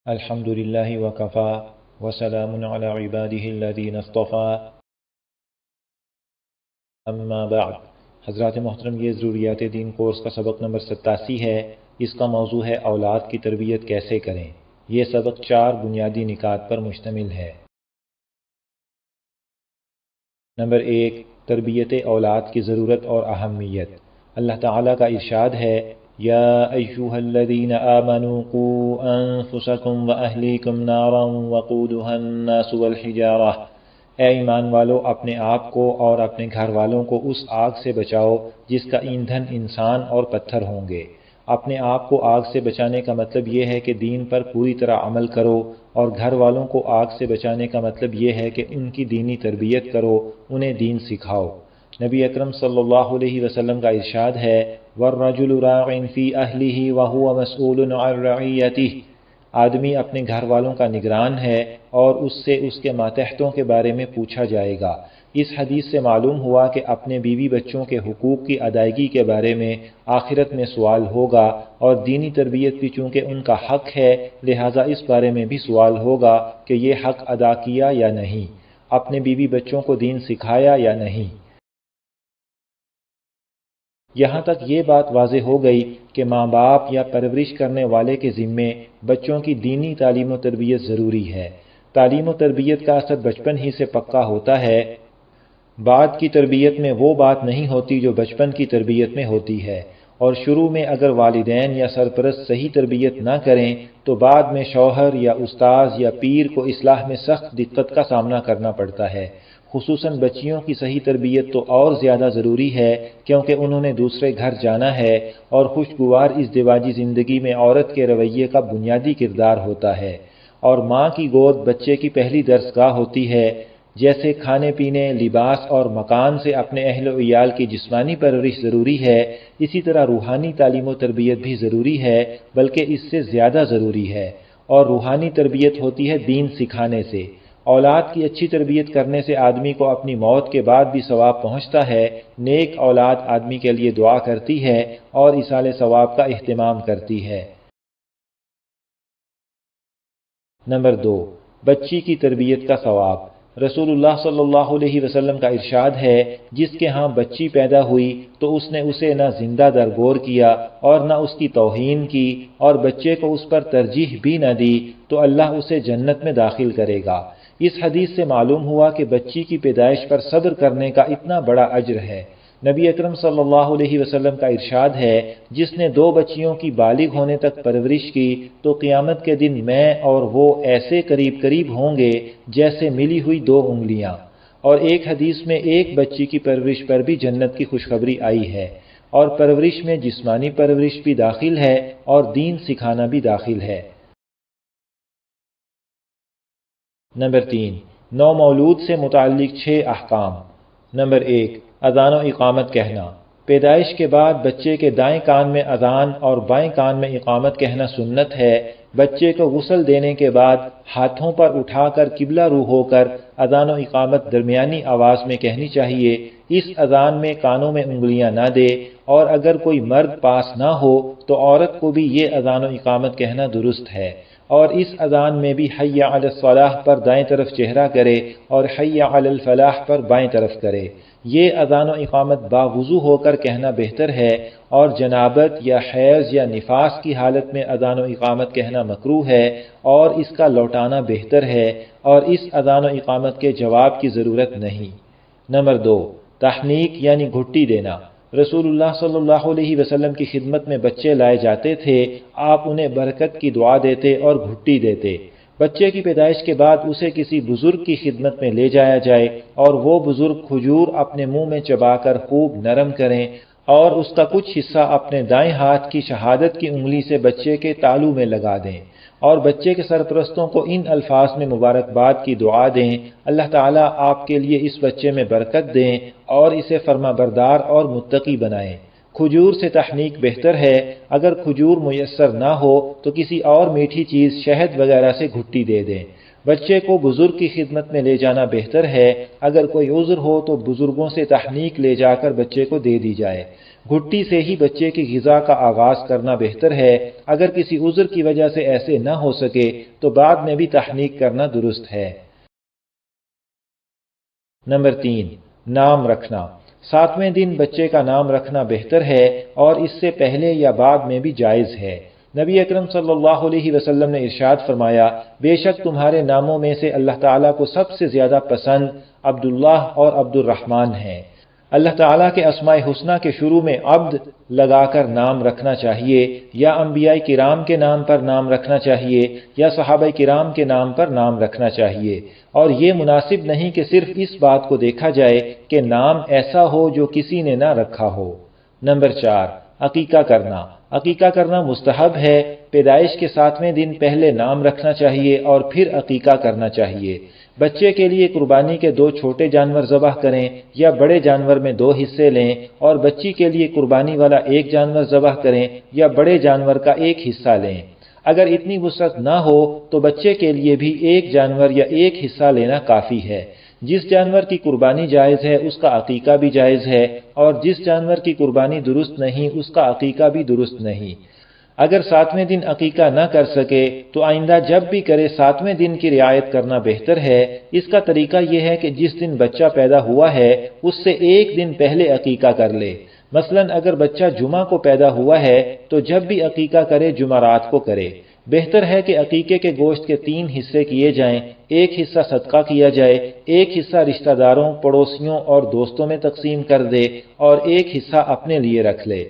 الحمد للہ وکفا وسلام علی عبادہ الذین اصطفیٰ اما بعد۔ حضرات محترم، یہ ضروریات دین کورس کا سبق نمبر 87 ہے۔ اس کا موضوع ہے اولاد کی تربیت کیسے کریں۔ یہ سبق 4 بنیادی نکات پر مشتمل ہے۔ نمبر 1، تربیت اولاد کی ضرورت اور اہمیت۔ اللہ تعالیٰ کا ارشاد ہے، یا ایھا الذین آمنوا قوا انفسکم واہلیکم نارا وقودھا الناس والحجارہ، اے ایمان والو، اپنے آپ کو اور اپنے گھر والوں کو اس آگ سے بچاؤ جس کا ایندھن انسان اور پتھر ہوں گے۔ اپنے آپ کو آگ سے بچانے کا مطلب یہ ہے کہ دین پر پوری طرح عمل کرو، اور گھر والوں کو آگ سے بچانے کا مطلب یہ ہے کہ ان کی دینی تربیت کرو، انہیں دین سکھاؤ۔ نبی اکرم صلی اللہ علیہ وسلم کا ارشاد ہے، وَالرَّجُلُ رَاعٍ فِي أَهْلِهِ وَهُوَ مَسْئُولٌ عَنْ رَعِيَّتِهِ، آدمی اپنے گھر والوں کا نگران ہے اور اس سے اس کے ماتحتوں کے بارے میں پوچھا جائے گا۔ اس حدیث سے معلوم ہوا کہ اپنے بیوی بچوں کے حقوق کی ادائیگی کے بارے میں آخرت میں سوال ہوگا، اور دینی تربیت بھی چونکہ ان کا حق ہے، لہٰذا اس بارے میں بھی سوال ہوگا کہ یہ حق ادا کیا یا نہیں، اپنے بیوی بچوں کو دین سکھایا یا نہیں۔ یہاں تک یہ بات واضح ہو گئی کہ ماں باپ یا پرورش کرنے والے کے ذمے بچوں کی دینی تعلیم و تربیت ضروری ہے۔ تعلیم و تربیت کا اثر بچپن ہی سے پکا ہوتا ہے۔ بعد کی تربیت میں وہ بات نہیں ہوتی جو بچپن کی تربیت میں ہوتی ہے، اور شروع میں اگر والدین یا سرپرست صحیح تربیت نہ کریں تو بعد میں شوہر یا استاذ یا پیر کو اصلاح میں سخت دقت کا سامنا کرنا پڑتا ہے۔ خصوصاً بچیوں کی صحیح تربیت تو اور زیادہ ضروری ہے، کیونکہ انہوں نے دوسرے گھر جانا ہے، اور خوشگوار ازدواجی زندگی میں عورت کے رویے کا بنیادی کردار ہوتا ہے، اور ماں کی گود بچے کی پہلی درسگاہ ہوتی ہے۔ جیسے کھانے پینے، لباس اور مکان سے اپنے اہل و عیال کی جسمانی پرورش ضروری ہے، اسی طرح روحانی تعلیم و تربیت بھی ضروری ہے، بلکہ اس سے زیادہ ضروری ہے، اور روحانی تربیت ہوتی ہے دین سکھانے سے۔ اولاد کی اچھی تربیت کرنے سے آدمی کو اپنی موت کے بعد بھی ثواب پہنچتا ہے۔ نیک اولاد آدمی کے لیے دعا کرتی ہے اور ایصال ثواب کا اہتمام کرتی ہے۔ نمبر 2، بچی کی تربیت کا ثواب۔ رسول اللہ صلی اللہ علیہ وسلم کا ارشاد ہے، جس کے ہاں بچی پیدا ہوئی تو اس نے اسے نہ زندہ درگور کیا اور نہ اس کی توہین کی، اور بچے کو اس پر ترجیح بھی نہ دی، تو اللہ اسے جنت میں داخل کرے گا۔ اس حدیث سے معلوم ہوا کہ بچی کی پیدائش پر صبر کرنے کا اتنا بڑا اجر ہے۔ نبی اکرم صلی اللہ علیہ وسلم کا ارشاد ہے، جس نے 2 بچیوں کی بالغ ہونے تک پرورش کی تو قیامت کے دن میں اور وہ ایسے قریب قریب ہوں گے جیسے ملی ہوئی 2 انگلیاں۔ اور ایک حدیث میں ایک بچی کی پرورش پر بھی جنت کی خوشخبری آئی ہے، اور پرورش میں جسمانی پرورش بھی داخل ہے اور دین سکھانا بھی داخل ہے۔ نمبر 3، نومولود سے متعلق 6 احکام۔ نمبر 1، اذان و اقامت کہنا۔ پیدائش کے بعد بچے کے دائیں کان میں اذان اور بائیں کان میں اقامت کہنا سنت ہے۔ بچے کو غسل دینے کے بعد ہاتھوں پر اٹھا کر قبلہ رو ہو کر اذان و اقامت درمیانی آواز میں کہنی چاہیے۔ اس اذان میں کانوں میں انگلیاں نہ دے، اور اگر کوئی مرد پاس نہ ہو تو عورت کو بھی یہ اذان و اقامت کہنا درست ہے، اور اس اذان میں بھی حی علی الصلاح پر دائیں طرف چہرہ کرے اور حی علی الفلاح پر بائیں طرف کرے۔ یہ اذان و اقامت باوضو ہو کر کہنا بہتر ہے، اور جنابت یا حیض یا نفاس کی حالت میں اذان و اقامت کہنا مکروہ ہے، اور اس کا لوٹانا بہتر ہے، اور اس اذان و اقامت کے جواب کی ضرورت نہیں۔ نمبر 2، تحنیک یعنی گھٹی دینا۔ رسول اللہ صلی اللہ علیہ وسلم کی خدمت میں بچے لائے جاتے تھے، آپ انہیں برکت کی دعا دیتے اور گھٹی دیتے۔ بچے کی پیدائش کے بعد اسے کسی بزرگ کی خدمت میں لے جایا جائے، اور وہ بزرگ کھجور اپنے منہ میں چبا کر خوب نرم کریں، اور اس کا کچھ حصہ اپنے دائیں ہاتھ کی شہادت کی انگلی سے بچے کے تالو میں لگا دیں، اور بچے کے سرپرستوں کو ان الفاظ میں مبارکباد کی دعا دیں، اللہ تعالیٰ آپ کے لیے اس بچے میں برکت دیں اور اسے فرما بردار اور متقی بنائیں۔ کھجور سے تحنیک بہتر ہے۔ اگر کھجور میسر نہ ہو تو کسی اور میٹھی چیز، شہد وغیرہ سے گھٹی دے دیں۔ بچے کو بزرگ کی خدمت میں لے جانا بہتر ہے، اگر کوئی عذر ہو تو بزرگوں سے تحنیک لے جا کر بچے کو دے دی جائے۔ گھٹی سے ہی بچے کی غذا کا آغاز کرنا بہتر ہے، اگر کسی عذر کی وجہ سے ایسے نہ ہو سکے تو بعد میں بھی تحنیک کرنا درست ہے۔ نمبر 3، نام رکھنا۔ 7ویں دن بچے کا نام رکھنا بہتر ہے اور اس سے پہلے یا بعد میں بھی جائز ہے۔ نبی اکرم صلی اللہ علیہ وسلم نے ارشاد فرمایا، بے شک تمہارے ناموں میں سے اللہ تعالیٰ کو سب سے زیادہ پسند عبداللہ اور عبد الرحمن ہیں۔ اللہ تعالیٰ کے اسماء حسنہ کے شروع میں عبد لگا کر نام رکھنا چاہیے، یا انبیاء کرام کے نام پر نام رکھنا چاہیے، یا صحابہ کرام کے نام پر نام رکھنا چاہیے، اور یہ مناسب نہیں کہ صرف اس بات کو دیکھا جائے کہ نام ایسا ہو جو کسی نے نہ رکھا ہو۔ نمبر 4، عقیقہ کرنا۔ عقیقہ کرنا مستحب ہے۔ پیدائش کے 7ویں دن پہلے نام رکھنا چاہیے اور پھر عقیقہ کرنا چاہیے۔ بچے کے لیے قربانی کے 2 چھوٹے جانور ذبح کریں یا بڑے جانور میں 2 حصے لیں، اور بچی کے لیے قربانی والا 1 جانور ذبح کریں یا بڑے جانور کا 1 حصہ لیں۔ اگر اتنی وسعت نہ ہو تو بچے کے لیے بھی 1 جانور یا 1 حصہ لینا کافی ہے۔ جس جانور کی قربانی جائز ہے اس کا عقیقہ بھی جائز ہے، اور جس جانور کی قربانی درست نہیں اس کا عقیقہ بھی درست نہیں۔ اگر 7ویں دن عقیقہ نہ کر سکے تو آئندہ جب بھی کرے 7ویں دن کی رعایت کرنا بہتر ہے۔ اس کا طریقہ یہ ہے کہ جس دن بچہ پیدا ہوا ہے اس سے 1 دن پہلے عقیقہ کر لے۔ مثلا اگر بچہ جمعہ کو پیدا ہوا ہے تو جب بھی عقیقہ کرے جمعرات کو کرے۔ بہتر ہے کہ عقیقے کے گوشت کے 3 حصے کیے جائیں، 1 حصہ صدقہ کیا جائے، 1 حصہ رشتہ داروں، پڑوسیوں اور دوستوں میں تقسیم کر دے، اور 1 حصہ اپنے لیے رکھ لے۔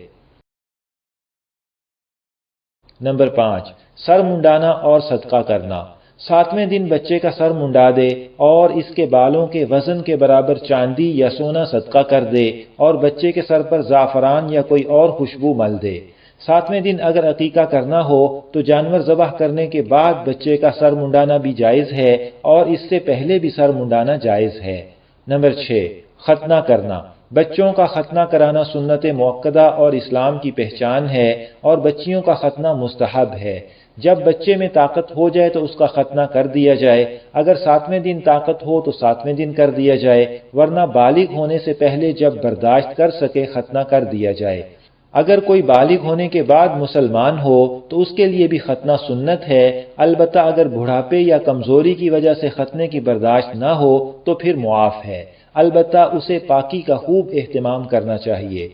نمبر 5، سر منڈانا اور صدقہ کرنا۔ 7ویں دن بچے کا سر منڈا دے اور اس کے بالوں کے وزن کے برابر چاندی یا سونا صدقہ کر دے، اور بچے کے سر پر زعفران یا کوئی اور خوشبو مل دے۔ 7ویں دن اگر عقیقہ کرنا ہو تو جانور ذبح کرنے کے بعد بچے کا سر منڈانا بھی جائز ہے، اور اس سے پہلے بھی سر منڈانا جائز ہے۔ نمبر 6، ختنہ کرنا۔ بچوں کا ختنہ کرانا سنت موقدہ اور اسلام کی پہچان ہے، اور بچیوں کا ختنہ مستحب ہے۔ جب بچے میں طاقت ہو جائے تو اس کا ختنہ کر دیا جائے، اگر 7ویں دن طاقت ہو تو 7ویں دن کر دیا جائے، ورنہ بالغ ہونے سے پہلے جب برداشت کر سکے ختنہ کر دیا جائے۔ اگر کوئی بالغ ہونے کے بعد مسلمان ہو تو اس کے لیے بھی ختنہ سنت ہے، البتہ اگر بڑھاپے یا کمزوری کی وجہ سے ختنے کی برداشت نہ ہو تو پھر معاف ہے، البتہ اسے پاکی کا خوب اہتمام کرنا چاہیے۔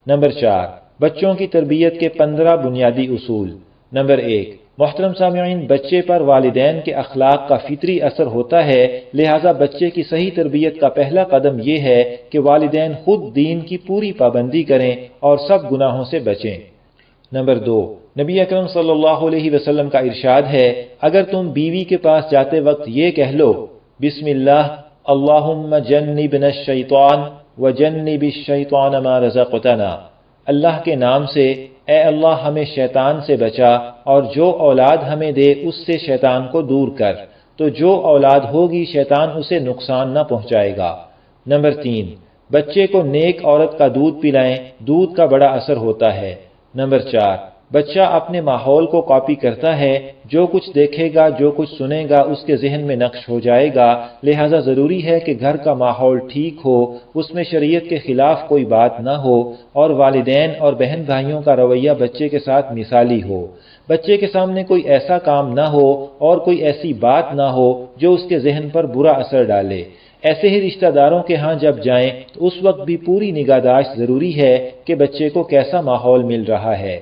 نمبر 4، بچوں کی تربیت کے 15 بنیادی اصول۔ نمبر 1، محترم سامعین، بچے پر والدین کے اخلاق کا فطری اثر ہوتا ہے، لہٰذا بچے کی صحیح تربیت کا پہلا قدم یہ ہے کہ والدین خود دین کی پوری پابندی کریں اور سب گناہوں سے بچیں۔ نمبر 2، نبی اکرم صلی اللہ علیہ وسلم کا ارشاد ہے، اگر تم بیوی کے پاس جاتے وقت یہ کہہ لو، بسم اللہ اللہم جنبنا الشیطان وجنب الشیطان ما رزقتنا، اللہ کے نام سے، اے اللہ ہمیں شیطان سے بچا اور جو اولاد ہمیں دے اس سے شیطان کو دور کر، تو جو اولاد ہوگی شیطان اسے نقصان نہ پہنچائے گا۔ نمبر 3، بچے کو نیک عورت کا دودھ پلائیں، دودھ کا بڑا اثر ہوتا ہے۔ نمبر 4، بچہ اپنے ماحول کو کاپی کرتا ہے، جو کچھ دیکھے گا، جو کچھ سنے گا اس کے ذہن میں نقش ہو جائے گا، لہٰذا ضروری ہے کہ گھر کا ماحول ٹھیک ہو، اس میں شریعت کے خلاف کوئی بات نہ ہو، اور والدین اور بہن بھائیوں کا رویہ بچے کے ساتھ مثالی ہو۔ بچے کے سامنے کوئی ایسا کام نہ ہو اور کوئی ایسی بات نہ ہو جو اس کے ذہن پر برا اثر ڈالے۔ ایسے ہی رشتہ داروں کے ہاں جب جائیں تو اس وقت بھی پوری نگہداشت ضروری ہے کہ بچے کو کیسا ماحول مل رہا ہے۔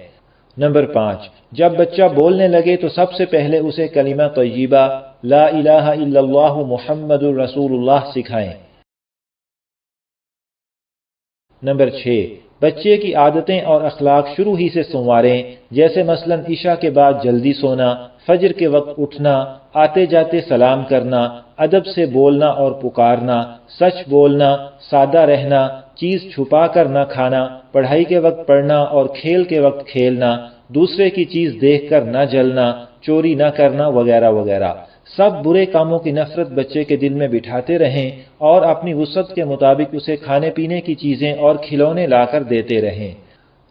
نمبر 5، جب بچہ بولنے لگے تو سب سے پہلے اسے کلمہ طیبہ لا الہ الا اللہ محمد الرسول اللہ سکھائیں۔ نمبر 6، بچے کی عادتیں اور اخلاق شروع ہی سے سنواریں، جیسے مثلا عشاء کے بعد جلدی سونا، فجر کے وقت اٹھنا، آتے جاتے سلام کرنا، ادب سے بولنا اور پکارنا، سچ بولنا، سادہ رہنا، چیز چھپا کر نہ کھانا، پڑھائی کے وقت پڑھنا اور کھیل کے وقت کھیلنا، دوسرے کی چیز دیکھ کر نہ جلنا، چوری نہ کرنا وغیرہ وغیرہ۔ سب برے کاموں کی نفرت بچے کے دل میں بٹھاتے رہیں اور اپنی وسعت کے مطابق اسے کھانے پینے کی چیزیں اور کھلونے لا کر دیتے رہیں۔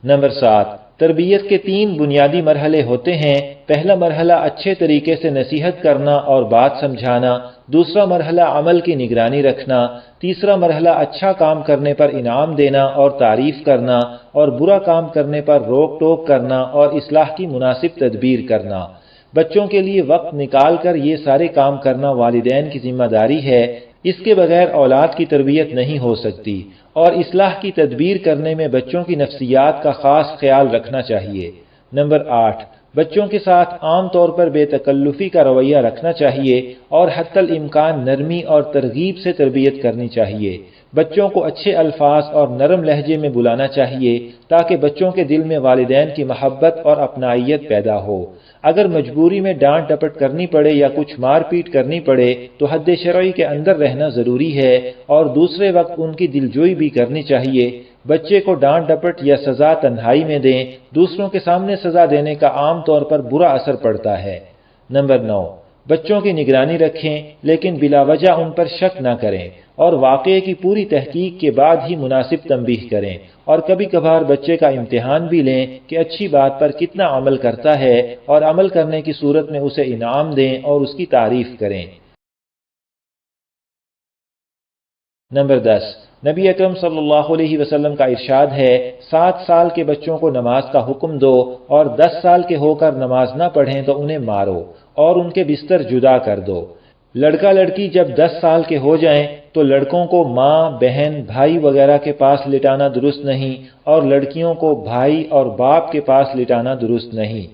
نمبر 7، تربیت کے 3 بنیادی مرحلے ہوتے ہیں۔ پہلا مرحلہ اچھے طریقے سے نصیحت کرنا اور بات سمجھانا، دوسرا مرحلہ عمل کی نگرانی رکھنا، تیسرا مرحلہ اچھا کام کرنے پر انعام دینا اور تعریف کرنا، اور برا کام کرنے پر روک ٹوک کرنا اور اصلاح کی مناسب تدبیر کرنا۔ بچوں کے لیے وقت نکال کر یہ سارے کام کرنا والدین کی ذمہ داری ہے، اس کے بغیر اولاد کی تربیت نہیں ہو سکتی، اور اصلاح کی تدبیر کرنے میں بچوں کی نفسیات کا خاص خیال رکھنا چاہیے۔ نمبر 8، بچوں کے ساتھ عام طور پر بے تکلفی کا رویہ رکھنا چاہیے اور حتی الامکان نرمی اور ترغیب سے تربیت کرنی چاہیے۔ بچوں کو اچھے الفاظ اور نرم لہجے میں بلانا چاہیے تاکہ بچوں کے دل میں والدین کی محبت اور اپنائیت پیدا ہو۔ اگر مجبوری میں ڈانٹ ڈپٹ کرنی پڑے یا کچھ مار پیٹ کرنی پڑے تو حد شرعی کے اندر رہنا ضروری ہے، اور دوسرے وقت ان کی دلجوئی بھی کرنی چاہیے۔ بچے کو ڈانٹ ڈپٹ یا سزا تنہائی میں دیں، دوسروں کے سامنے سزا دینے کا عام طور پر برا اثر پڑتا ہے۔ نمبر 9، بچوں کی نگرانی رکھیں لیکن بلا وجہ ان پر شک نہ کریں، اور واقعے کی پوری تحقیق کے بعد ہی مناسب تنبیہ کریں، اور کبھی کبھار بچے کا امتحان بھی لیں کہ اچھی بات پر کتنا عمل کرتا ہے، اور عمل کرنے کی صورت میں اسے انعام دیں اور اس کی تعریف کریں۔ نمبر 10، نبی اکرم صلی اللہ علیہ وسلم کا ارشاد ہے، 7 سال کے بچوں کو نماز کا حکم دو، اور 10 سال کے ہو کر نماز نہ پڑھیں تو انہیں مارو اور ان کے بستر جدا کر دو۔ لڑکا لڑکی جب 10 سال کے ہو جائیں تو لڑکوں کو ماں، بہن، بھائی وغیرہ کے پاس لٹانا درست نہیں، اور لڑکیوں کو بھائی اور باپ کے پاس لٹانا درست نہیں۔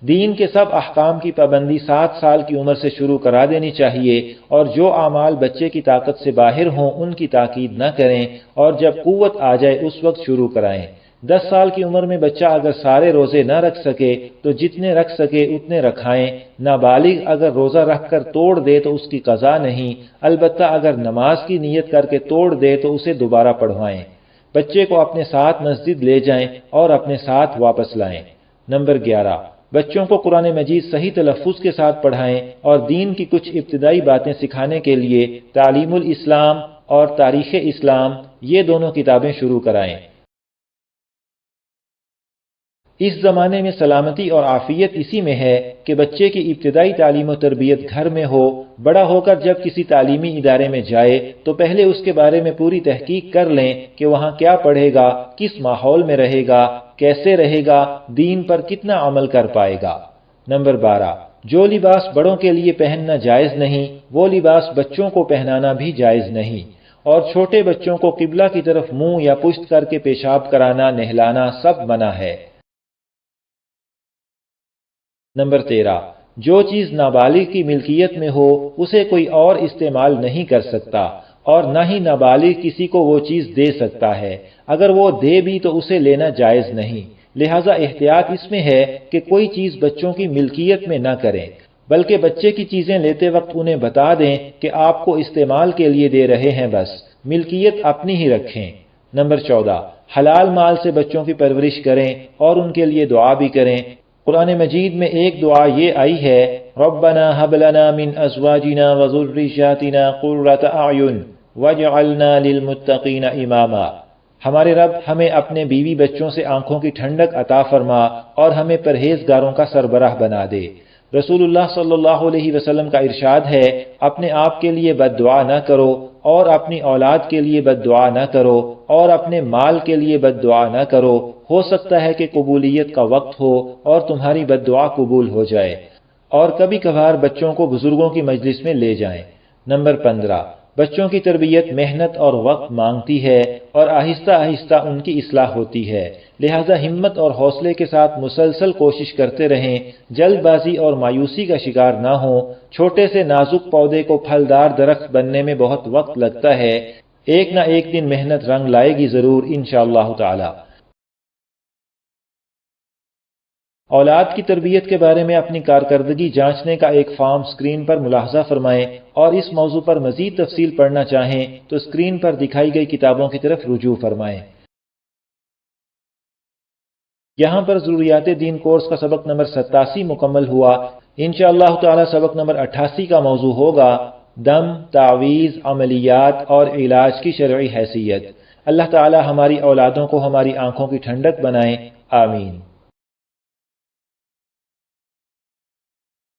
دین کے سب احکام کی پابندی 7 سال کی عمر سے شروع کرا دینی چاہیے، اور جو اعمال بچے کی طاقت سے باہر ہوں ان کی تاکید نہ کریں، اور جب قوت آ جائے اس وقت شروع کرائیں۔ 10 سال کی عمر میں بچہ اگر سارے روزے نہ رکھ سکے تو جتنے رکھ سکے اتنے رکھائیں۔ نابالغ اگر روزہ رکھ کر توڑ دے تو اس کی قضا نہیں، البتہ اگر نماز کی نیت کر کے توڑ دے تو اسے دوبارہ پڑھوائیں۔ بچے کو اپنے ساتھ مسجد لے جائیں اور اپنے ساتھ واپس لائیں۔ نمبر 11، بچوں کو قرآن مجید صحیح تلفظ کے ساتھ پڑھائیں، اور دین کی کچھ ابتدائی باتیں سکھانے کے لیے تعلیم الاسلام اور تاریخ اسلام، یہ دونوں کتابیں شروع کرائیں۔ اس زمانے میں سلامتی اور عافیت اسی میں ہے کہ بچے کی ابتدائی تعلیم و تربیت گھر میں ہو۔ بڑا ہو کر جب کسی تعلیمی ادارے میں جائے تو پہلے اس کے بارے میں پوری تحقیق کر لیں کہ وہاں کیا پڑھے گا، کس ماحول میں رہے گا، کیسے رہے گا، دین پر کتنا عمل کر پائے گا۔ نمبر 12، جو لباس بڑوں کے لیے پہننا جائز نہیں وہ لباس بچوں کو پہنانا بھی جائز نہیں، اور چھوٹے بچوں کو قبلہ کی طرف منہ یا پشت کر کے پیشاب کرانا، نہلانا سب منع ہے۔ نمبر 13، جو چیز نابالغ کی ملکیت میں ہو اسے کوئی اور استعمال نہیں کر سکتا، اور نہ ہی نابالغ کسی کو وہ چیز دے سکتا ہے، اگر وہ دے بھی تو اسے لینا جائز نہیں۔ لہذا احتیاط اس میں ہے کہ کوئی چیز بچوں کی ملکیت میں نہ کریں، بلکہ بچے کی چیزیں لیتے وقت انہیں بتا دیں کہ آپ کو استعمال کے لیے دے رہے ہیں، بس ملکیت اپنی ہی رکھیں۔ نمبر 14، حلال مال سے بچوں کی پرورش کریں اور ان کے لیے دعا بھی کریں۔ قرآن مجید میں ایک دعا یہ آئی ہے، ربنا هب لنا من ازواجنا وذرياتنا قرة اعین واجعلنا للمتقین اماما۔ ہمارے رب ہمیں اپنے بیوی بچوں سے آنکھوں کی ٹھنڈک عطا فرما اور ہمیں پرہیزگاروں کا سربراہ بنا دے۔ رسول اللہ صلی اللہ علیہ وسلم کا ارشاد ہے، اپنے آپ کے لیے بد دعا نہ کرو، اور اپنی اولاد کے لیے بد دعا نہ کرو، اور اپنے مال کے لیے بد دعا نہ کرو، ہو سکتا ہے کہ قبولیت کا وقت ہو اور تمہاری بد دعا قبول ہو جائے۔ اور کبھی کبھار بچوں کو بزرگوں کی مجلس میں لے جائیں۔ نمبر 15، بچوں کی تربیت محنت اور وقت مانگتی ہے، اور آہستہ آہستہ ان کی اصلاح ہوتی ہے، لہذا ہمت اور حوصلے کے ساتھ مسلسل کوشش کرتے رہیں، جلد بازی اور مایوسی کا شکار نہ ہوں۔ چھوٹے سے نازک پودے کو پھلدار درخت بننے میں بہت وقت لگتا ہے، ایک نہ ایک دن محنت رنگ لائے گی ضرور انشاءاللہ تعالی۔ اولاد کی تربیت کے بارے میں اپنی کارکردگی جانچنے کا ایک فارم اسکرین پر ملاحظہ فرمائیں، اور اس موضوع پر مزید تفصیل پڑھنا چاہیں تو اسکرین پر دکھائی گئی کتابوں کی طرف رجوع فرمائیں۔ یہاں پر ضروریات دین کورس کا سبق نمبر 87 مکمل ہوا۔ انشاءاللہ تعالی سبق نمبر 88 کا موضوع ہوگا دم، تعویذ، عملیات اور علاج کی شرعی حیثیت۔ اللہ تعالی ہماری اولادوں کو ہماری آنکھوں کی ٹھنڈک بنائیں، آمین۔